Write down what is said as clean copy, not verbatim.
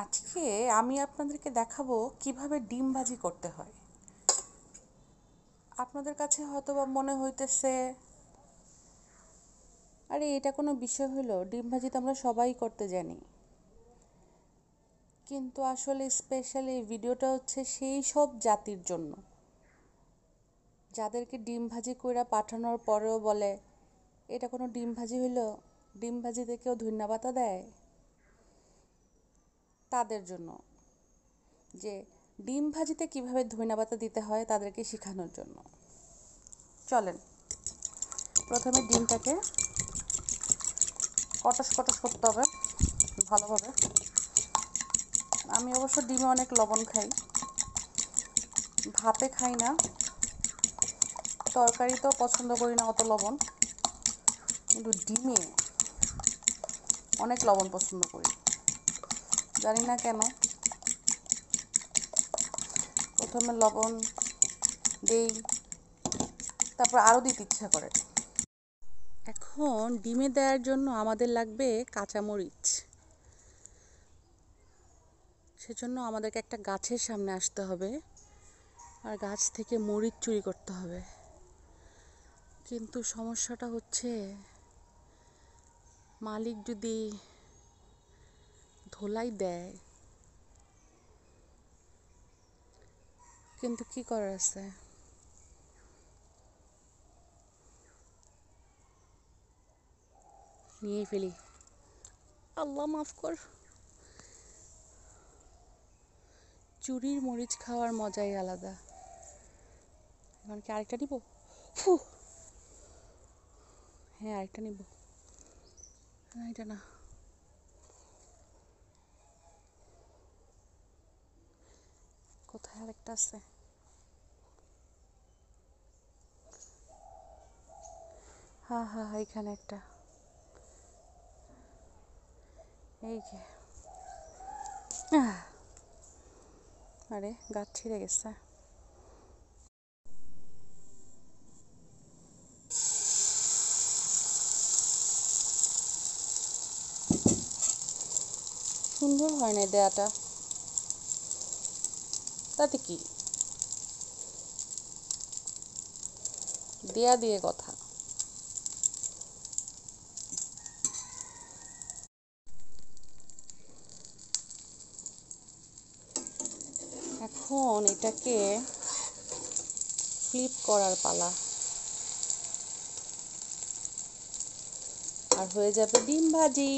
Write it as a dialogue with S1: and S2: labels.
S1: আজকে আমি আপনাদেরকে দেখাবো কিভাবে ডিম ভাজি করতে হয়। আপনাদের কাছে হয়তোবা মনে হইতেছে, আরে এটা কোনো বিষয় হলো, ডিম ভাজি তো আমরা সবাই করতে জানি। কিন্তু আসলে স্পেশালি এই ভিডিওটা হচ্ছে সেই সব জাতির জন্য যাদেরকে ডিম ভাজি কইরা পাঠানোর পরেও বলে এটা কোনো ডিম ভাজি হইলো, ডিম ভাজিতে কেউ ধইন্যা পাতা দেয়। তাদের জন্য, যে ডিম ভাজিতে কিভাবে ধইন্যা পাতা দিতে হয় তাদেরকে শেখানোর জন্য। চলেন, প্রথমে ডিমটাকে কটস কটস করতে হবে ভালোভাবে। আমি অবশ্য ডিমে অনেক লবণ খাই, ভাতে খাই না, তরকারিতেও পছন্দ করি না অত লবণ, কিন্তু ডিমে অনেক লবণ পছন্দ করি, জানি না কেন। প্রথমে লবণ দেই, তারপর আরও দিতে ইচ্ছা করে। এখন ডিমে দেওয়ার জন্য আমাদের লাগবে কাঁচামরিচ। সেজন্য আমাদেরকে একটা গাছের সামনে আসতে হবে আর গাছ থেকে মরিচ চুরি করতে হবে। কিন্তু সমস্যাটা হচ্ছে, মালিক যদি ধোলাই দেয়, কিন্তু কি করার আছে। নিয়েই ফেলি, আল্লাহ মাফ কর। চুরির মরিচ খাওয়ার মজাই আলাদা। এখন কি আরেকটা নিব? ফু, হ্যাঁ আরেকটা নিব। না এটা না, কোথায় আরেকটা আছে? হ্যাঁ হ্যাঁ হ্যাঁ, এখানে একটা, এই যে। আরে গাছ ছিঁড়ে গেছে। সুন্দর হয় না দেয়াটা, তাতে কি, দেয়া দিয়ে কথা। এখন এটাকে ফ্লিপ করার পালা, আর হয়ে যাবে ডিম ভাজি।